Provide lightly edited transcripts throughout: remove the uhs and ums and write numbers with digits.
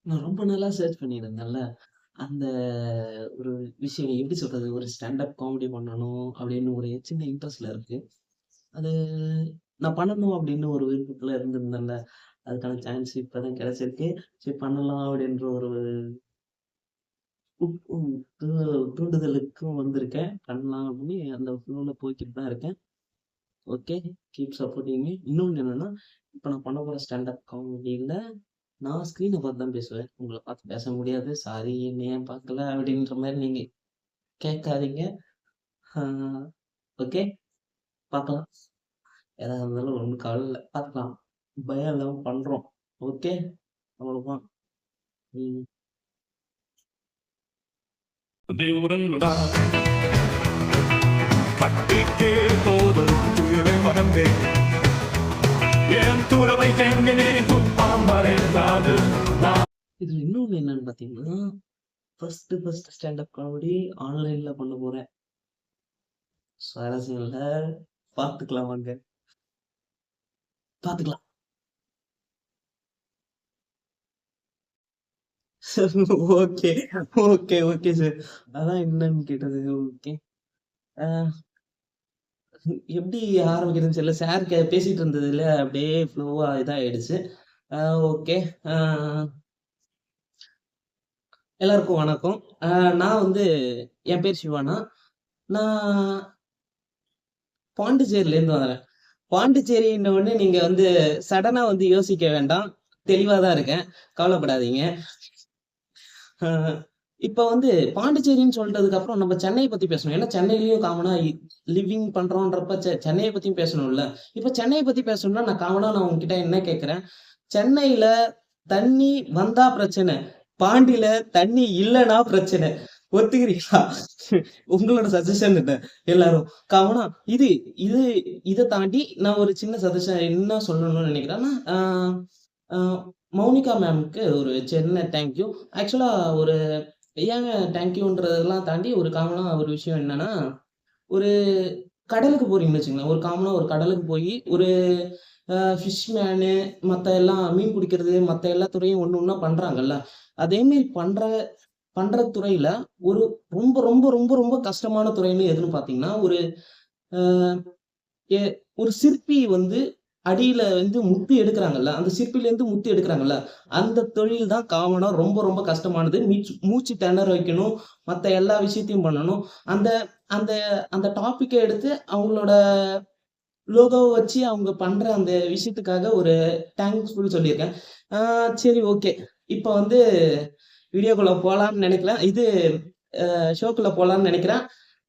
நான் ரொம்ப நாளா சர்ச் பண்ணிட்டு இருந்தேன்ல. அந்த ஒரு விஷயம் எப்படி சொல்றது? ஒரு ஸ்டாண்ட் அப் காமெடி பண்ணணும் அப்படின்னு ஒரு சின்ன இன்ட்ரெஸ்ட்ல இருக்கு. அது நான் பண்ணணும் அப்படின்னு ஒரு விருப்பத்துல இருந்திருந்தேன்ல. அதுக்கான சான்ஸ் இப்பதான் கிடைச்சிருக்கு. சரி பண்ணலாம் அப்படின்ற ஒரு உட் உ தூ தூண்டுதலுக்கும் வந்திருக்கேன். பண்ணலாம் அப்படின்னு அந்த ஃப்ளோல போய்க்கிட்டு தான் இருக்கேன். ஓகே. Keep supporting me. இன்னொன்னு என்னன்னா, இப்ப நான் பண்ண போற ஸ்டாண்ட் அப் காமெடில நான் ஸ்க்ரீன பார்த்து தான் பேசுவேன். உங்கள பார்த்து பேச முடியாது. சாரி என்ன ஏன் பார்க்கல அப்படின்ற மாரி நீங்க கேட்காதீங்க. ஆ ஓகே. பார்க்கலாம். எதா இருந்தாலும் ஒண்ணும் கவல இல்ல. பார்க்கலாம். பயம் இல்லாம பண்றோம். ஓகே. அவ்வளோதான். ம். దేవుడనుడా பட்டிக்கே போதும் தூயவை மகந்தே என் துறவை தெங்கினே துப்பாம் வரைந்தாது இதுல இன்னொன்னு என்னன்னு பார்த்தீங்கன்னா, ஃபர்ஸ்ட் ஸ்டாண்ட் அப் காமெடி ஆன்லைன்ல பண்ண போறேன். சுவாரஸ்யம் இல்ல. பார்த்துக்கலாம் வாங்க. பார்த்துக்கலாம். ஓகே. Okay sir. அதான் என்னன்னு கேட்டது. ஓகே. ஆ எப்படி ஆரம்பிக்கிறதுன்னு தெரியல. சார் பேசிட்டு இருந்ததுல அப்படியே ஃப்ளோவா இதாயிடுச்சு. ஆ ஓகே. ஆ எல்லாருக்கும் வணக்கம். ஆ நான் வந்து என் பேர் சிவானா. நான் பாண்டிச்சேரியிலேருந்து வரேன். பாண்டிச்சேரின்ன உடனே நீங்க வந்து சடனா வந்து யோசிக்க வேண்டாம். தெளிவா தான் இருக்கேன். கவலைப்படாதீங்க. ஆ இப்ப வந்து பாண்டிச்சேரின்னு சொல்ட்டதுக்கு அப்புறம் நம்ம சென்னைய பத்தி பேசணும். ஏன்னா சென்னையிலயும் காமனா லிவிங் பண்றோன்றப்ப சென்னைய பத்தியும் பேசணும்ல. இப்ப சென்னைய பத்தி பேசணும்னா நான் உங்ககிட்ட என்ன கேட்கிறேன்? சென்னையில தண்ணி வந்தா பிரச்சனை. பாண்டியில தண்ணி இல்லன்னா பிரச்சனை. ஒத்துக்கிறீங்களா? உங்களோட சஜஷன் என்ன? எல்லாரும். காமனா இது இது இத தாண்டி நான் ஒரு சின்ன சஜஷன் என்ன சொல்லணும்னு நினைக்கிறேன்னா, ஆ மௌனிகா மேம்க்கு ஒரு சின்ன தேங்க் யூ. ஆக்சுவலா ஒரு ஏங்க தேங்க் யூன்றதெல்லாம் தாண்டி ஒரு காமனா ஒரு விஷயம் என்னன்னா, ஒரு கடலுக்கு போறீங்கன்னு வச்சுக்கங்களேன். ஒரு காமனா ஒரு கடலுக்கு போயி ஒரு ஃபிஷ் மேனு மத்த எல்லாம் மீன் பிடிக்கிறது, மத்த எல்லா துறையும் ஒண்ணு ஒண்ணா பண்றாங்கல்ல. அதே மாரி பண்ற துறையில ஒரு ரொம்ப ரொம்ப ரொம்ப ரொம்ப கஷ்டமான துறைன்னு எதுன்னு பார்த்தீங்கன்னா, ஒரு அ எ ஒரு சிற்பி வந்து அடியில வந்து முத்து எடுக்குறாங்கல்ல, அந்த சிற்பிலேருந்து முத்து எடுக்குறாங்கல்ல, அந்த தொழில் தான் காமனா ரொம்ப ரொம்ப கஷ்டமானது. மூச்சு திணற வைக்கணும். மத்த எல்லா விஷயத்தையும் பண்ணணும். அந்த அந்த அந்த டாபிக்க எடுத்து அவங்களோட லோகோவ வச்சு அவங்க பண்ற அந்த விஷயத்துக்காக ஒரு தேங்க்ஸ்ஃபுல் சொல்லியிருக்கேன். ஆ சரி ஓகே. இப்ப வந்து வீடியோக்குள்ள போலான்னு நெனைக்கல. இது ஷோக்குள்ள போலான்னு நெனைக்கிறேன்.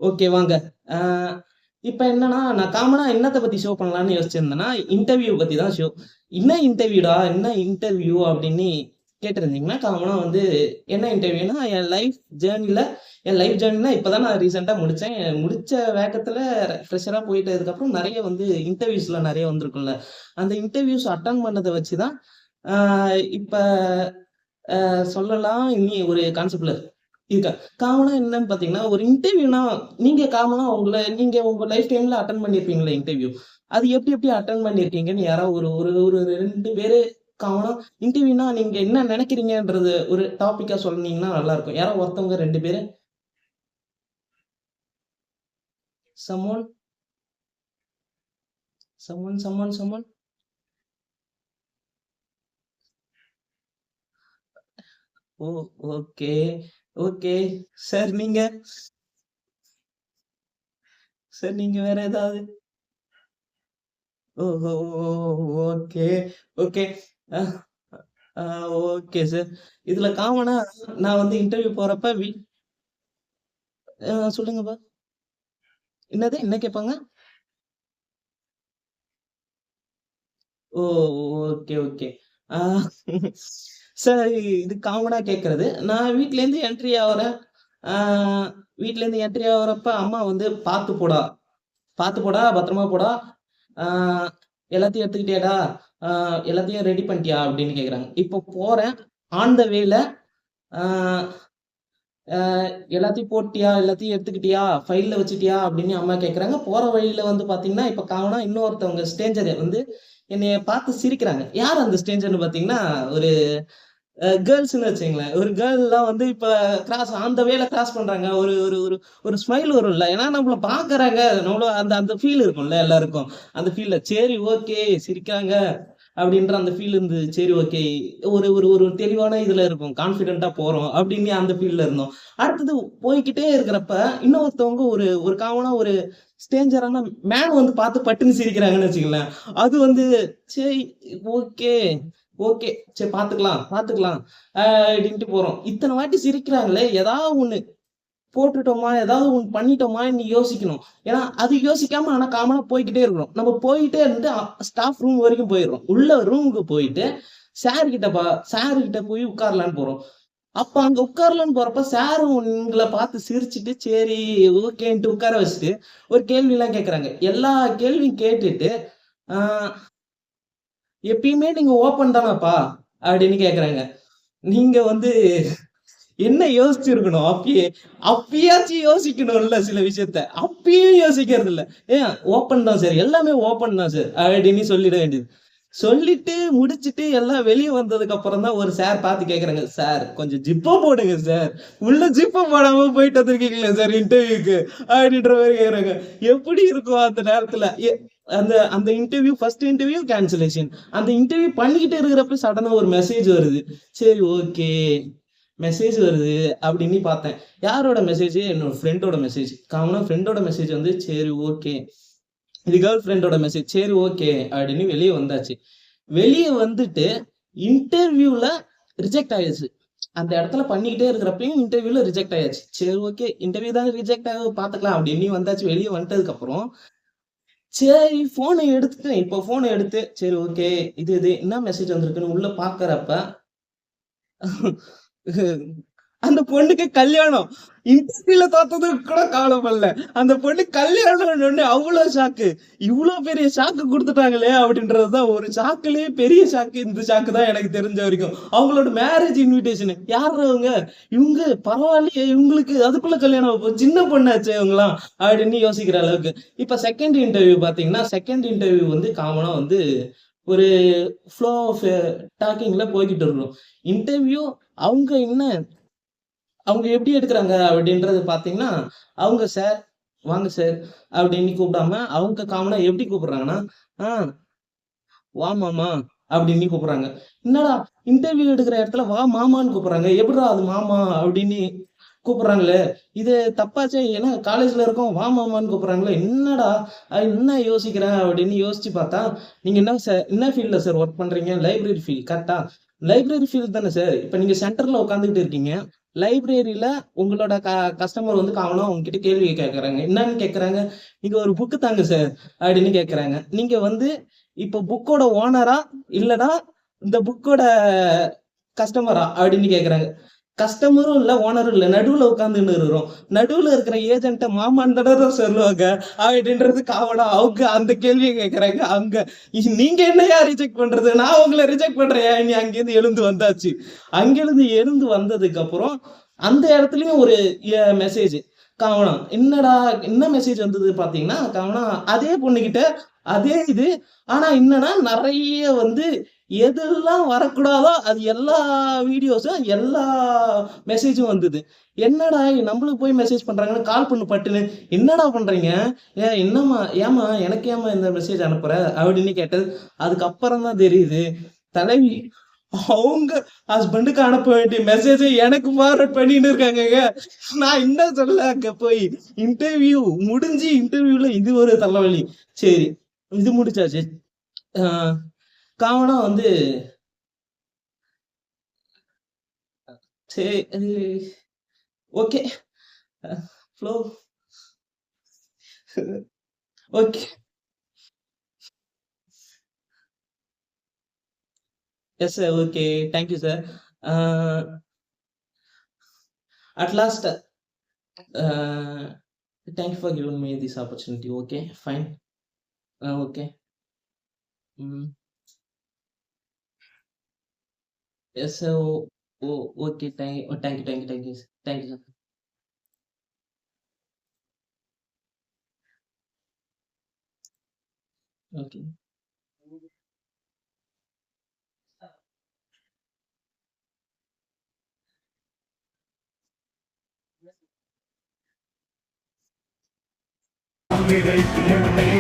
ஓகே வாங்க. ஆ இப்ப என்னன்னா, நான் காமனா என்னத்த பத்தி ஷோ பண்ணலான்னு யோசிச்சிருந்தேன்னா, இன்டர்வியூ பத்தி தான் ஷோ. "என்ன இன்டர்வியூடா? என்ன இன்டர்வியூ?" அப்படின்னு கேட்டிருந்தீங்கன்னா, காமனா வந்து என்ன இன்டர்வியூன்னா, என் லைஃப் ஜேர்னினா இப்ப தான் நான் ரீசென்ட்டா முடிச்சேன். முடிச்ச வேகத்துல ஃப்ரெஷரா போயிட்டதுக்கப்புறம் நெறைய வந்து இன்டர்வியூஸ்லாம் நெறைய வந்திருக்கும்ல. அந்த இன்டர்வியூஸ் அட்டெண்ட் பண்ணத வச்சு தான், ஆ இப்ப சொல்லலாம் இனி ஒரு கான்செப்ட்ல இருக்கேன். காமனா என்னன்னு பார்த்தீங்கன்னா, ஒரு இன்டர்வியூனா நீங்க உங்க லைஃப் டைம்ல அட்டெண்ட் பண்ணியிருப்பீங்கள்ல இன்டர்வியூ. அது எப்படி அட்டெண்ட் பண்ணியிருக்கீங்கன்னு யாராவது ஒரு ஒரு ஒரு 2 பேரு காமனா இன்டர்வியூனா நீங்க என்ன நெனைக்கிறீங்கன்றது ஒரு டாபிக்கா சொன்னீங்கன்னா நல்லாருக்கும். யாரோ ஒருத்தவங்க 2 பேரு. Someone someone. Oh! Okay. Okay. Sir நீங்க சார் நீங்க வேற ஏதாவது? ஓஹோ! ஓகே. ஓகே. அ ஆ ஓகே சார். இதுல காமனா நான் வந்து இன்டர்வியூ போறப்ப சொல்லுங்கப்பா. என்னது? என்ன கேட்பாங்க? ஓ! ஓகே. ஆ சார் இது காமனா கேட்கறது. நான் வீட்லேருந்து என்ட்ரி ஆவுறேன். ஆ வீட்லேருந்து என்ட்ரி ஆகுறப்ப அம்மா வந்து "பார்த்து போடா, பத்திரமா போடா. ஆ எல்லாத்தையும் எடுத்துக்கிட்டியாடா? ஆ எல்லாத்தையும் ரெடி பண்ணிட்டியா?" அப்படின்னு கேட்குறாங்க. இப்போ போறேன். ஆன் த வேல ஆ அ எல்லாத்தையும் போட்டியா? எல்லாத்தையும் எடுத்துக்கிட்டியா? ஃபைல்ல வச்சுட்டியா? அப்படின்னு அம்மா கேட்கறாங்க. போற வழியில வந்து பார்த்தீங்கன்னா, இப்ப காமனா இன்னொருத்தவங்க ஸ்ட்ரேஞ்சர் வந்து என்னைய பார்த்து சிரிக்கிறாங்க. யார் அந்த ஸ்ட்ரேஞ்சர்ன்னு பார்த்தீங்கன்னா, ஒரு கேர்ள்ஸ்ன்னு வச்சுங்களேன். ஒரு கேர்ள்லாம் வந்து இப்ப அந்த வேல கிராஸ் பண்றாங்க. ஒரு ஒரு ஒரு ஒரு ஸ்மைல் வரும்ல. ஏன்னா நம்மள பார்க்குறாங்க. நம்மள அந்த அந்த ஃபீல் இருக்கும்ல எல்லாருக்கும். அந்த ஃபீல்ல சரி ஓகே சிரிக்கிறாங்க அப்படின்ற அந்த ஃபீல் இருந்தது. சரி ஓகே. ஒரு ஒரு ஒரு தெளிவான இதுல இருக்கும். கான்ஃபிடென்ட்டா போறோம் அப்படின்னு அந்த ஃபீல்ல இருந்தோம். அடுத்தது போய்க்கிட்டே இருக்கிறப்ப, இன்னொருத்தவங்க ஒரு ஒரு காமனா ஒரு ஸ்ட்ரேஞ்சரான மேன் வந்து பார்த்து பட்டுன்னு சிரிக்கிறாங்கன்னு வச்சுக்கங்களேன். அது வந்து சரி ஓகே, ஓகே. சரி பார்த்துக்கலாம், பார்த்துக்கலாம். அப்படின்ட்டு போறோம். இத்தன வாட்டி சிரிக்கிறாங்களே, ஏதாவது ஒண்ணு போட்டுட்டோமா, ஏதாவது ஒண்ணு பண்ணிட்டோமான்னு யோசிக்கணும். ஏன்னா, அது யோசிக்காம ஆனா காமனா போய்க்கிட்டே இருக்கிறோம். நம்ம போயிட்டே இருந்து ஸ்டாஃப் ரூம் வரைக்கும் போயிடுறோம். உள்ள ரூமுக்கு போயிட்டு, சார் கிட்ட போய் உட்காரலான்னு போறோம். அப்ப அங்க உட்காரலான்னு போறப்ப, சாரும் உங்கள பார்த்து சிரிச்சுட்டு, சரி ஓகேன்ட்டு உட்கார வச்சுட்டு, ஒரு கேள்விலாம் கேட்கறாங்க. எல்லா கேள்வியும் கேட்டுட்டு, ஆ "எப்பயுமே நீங்க ஓப்பன் தானப்பா?" அப்படின்னு கேட்கறாங்க. நீங்க வந்து என்ன யோசிச்சிருக்கணும் அப்பயே? அப்பயாச்சும் யோசிக்கணும்ல சில விஷயத்த. அப்பயும் யோசிக்கிறது இல்ல. "ஏன் ஓப்பன் தான் சார். எல்லாமே ஓப்பன் தான் சார்." அப்படின்னு சொல்லிட வேண்டியது. சொல்லிட்டு முடிச்சுட்டு எல்லாம் வெளிய வந்ததுக்கு அப்புறம் தான் ஒரு சார் பார்த்து கேட்கறாங்க. "சார் கொஞ்சம் ஜிப்ப போடுங்க சார். உள்ள ஜிப்ப போடாம போயிட்டு வந்திருக்கீங்களே சார் இன்டர்வியூக்கு." அப்படின்ற மாரி கேட்கறாங்க. எப்படி இருக்கும் அந்த நேரத்துல? அந்த அந்த ஃபர்ஸ்ட் இன்டர்வியூ கேன்சலேஷன். அந்த இன்டர்வியூ பண்ணிக்கிட்டு இருக்கிறப்ப சடனா ஒரு மெசேஜ் வருது. சரி ஓகே. மெசேஜ் வருது அப்படின்னு பார்த்தேன். யாரோட மெசேஜ்? என்னோட ஃப்ரெண்டோட மெசேஜ். காமனா ஃப்ரெண்டோட மெசேஜ் வந்து சரி ஓகே. இது கேர்ள் ஃப்ரெண்டோட மெசேஜ். சரி ஓகே அப்படின்னு வெளிய வந்தாச்சு. வெளிய வந்துட்டு இன்டர்வியூல ரிஜெக்ட் ஆயிருச்சு. அந்த இடத்துல பண்ணிக்கிட்டே இருக்கிறப்பயும் இன்டர்வியூல ரிஜெக்ட் ஆயாச்சு. சரி ஓகே. இன்டர்வியூ தான ரிஜெக்ட் ஆகும் பார்த்துக்கலாம் அப்படின்னு வந்தாச்சு. வெளிய வந்துட்டதுக்கு அப்புறம், சரி ஃபோன எடுத்துட்டேன். இப்போ ஃபோன எடுத்து சரி ஓகே. இது இது என்ன மெசேஜ் வந்திருக்குன்னு உள்ள பார்க்கிறப்ப அந்த பொண்ணுக்கு கல்யாணம். இன்டர்வியூல தோத்ததுக்கு கூட கவலைப்படல. அந்த பொண்ணு கல்யாணம்னோனே அவ்ளோ ஷாக்கு. இவ்ளோ பெரிய ஷாக்கு குடுத்துட்டாங்களே! அப்டின்றது தான் ஒரு ஷாக்குலயே பெரிய ஷாக்கு இந்த ஷாக்கு தான் எனக்கு தெரிஞ்ச வரைக்கும். அவங்களோட மேரேஜ் இன்விடேஷன் யார்ரா இவங்க? இவங்க பரவாயில்லையே! இவங்களுக்கு அதுக்குள்ள கல்யாணம் சின்ன பொண்ணாச்சே இவங்கலாம் அப்டின்னு யோசிக்கிற அளவுக்கு. இப்ப செகண்ட் இன்டர்வியூ பார்த்தீங்கன்னா, செகண்ட் இன்டர்வியூ வந்து காமனா வந்து ஒரு ஃப்ளோ ஆஃப் டாக்கிங்ல போய்க்கிட்டு இருக்கணும். இன்டர்வியூ அவங்க என்ன அவங்க எப்படி எடுக்குறாங்க அப்படின்றது பார்த்தீங்கன்னா, அவங்க சார், வாங்க சார் அப்படின்னு கூப்பிடாம, அவங்க காமனா எப்படி கூப்பிடுறாங்கன்னா, ஆ வா மாமா அப்படின்னு கூப்பிடுறாங்க. என்னடா இன்டர்வியூ எடுக்கிற இடத்துல வா மாமான்னு கூப்பிடுறாங்க. எப்புட்றா அது மாமா அப்படின்னு கூப்பிடுறாங்களே! இது தப்பாச்சே! ஏன்னா காலேஜ்ல இருக்கோம். வா மாமான்னு கூப்பிடுறாங்களே! என்னடா என்ன யோசிக்கிறேன் அப்படின்னு யோசிச்சு பார்த்தா, நீங்க என்ன ஃபீல்ட்ல சார் ஒர்க் பண்றீங்க? லைப்ரரி ஃபீல்ட் கரெக்ட்டா? லைப்ரரி ஃபீல்ட் தானே சார். இப்ப நீங்க சென்டர்ல உட்கார்ந்துகிட்டு இருக்கீங்க. லைப்ரரியில உங்களோட கஸ்டமர் வந்து காமனா உங்ககிட்ட கேள்வி கேட்கறாங்க. என்னன்னு கேட்கறாங்க? "நீங்க ஒரு புக் தாங்க சார்" அப்படின்னு கேட்கறாங்க. நீங்க வந்து இப்ப புக்கோட ஓனரா? இல்லன்னா இந்த புக்கோட கஸ்டமரா? அப்படின்னு கேட்கறாங்க. கஸ்டமரும் இல்ல, ஓனரும் இல்ல. நடுவுல உட்கார்ந்துன்னு இருக்கிறோம். நடுவுல இருக்கிற ஏஜென்ட்ட மாமான்னு தானே தான் சொல்லுவாங்க. அப்படின்றது காமனா அவங்க அந்த கேள்விய கேட்கறாங்க. அங்க நீங்க என்னய்யா ரிஜெக்ட் பண்றது? நான் உங்கள ரிஜெக்ட் பண்றேன்யா. நீ அங்கேருந்து எழுந்து வந்தாச்சு. அங்கேருந்து எழுந்து வந்ததுக்கு அப்புறம், அந்த இடத்துலயும் ஒரு மெசேஜ். காமனா. என்னடா என்ன மெசேஜ் வந்தது பார்த்தீங்கன்னா, காமனா அதே பொண்ணுகிட்ட அதே இது. ஆனா என்னன்னா, நெறைய வந்து எதெல்லாம் வரக்கூடாதோ, அது எல்லா வீடியோஸும், எல்லா மெசேஜும் வந்தது. என்னடா நம்மளுக்கு போய் மெசேஜ் பண்றாங்கன்னு கால் பண்ணு பட்டுன்னு. "என்னடா பண்றீங்க? ஏம்மா எனக்கு ஏம்மா இந்த மெசேஜ் அனுப்புற?" அப்படின்னு கேட்டது. அதுக்கப்புறம் தான் தெரியுது. தலைவி அவங்க ஹஸ்பண்டுக்கு அனுப்ப வேண்டிய மெசேஜ எனக்கு ஃபார்வர்ட் பண்ணின்னு இருக்காங்கங்க. நான் என்ன சொல்ல அங்க போய். இன்டர்வியூ முடிஞ்சு இன்டர்வியூல இது ஒரு தலைவலி. சரி, இது முடிச்சாச்சு. ஆ காமனா வந்து சரி okay. Flow okay. Yes sir. Okay. Thank you sir. Ah at last thank you for giving me this opportunity. Okay, fine. Okay. Hmm. Yes sir. Okay. Thank you. Thank you sir. Okay. விதைத்து என்னை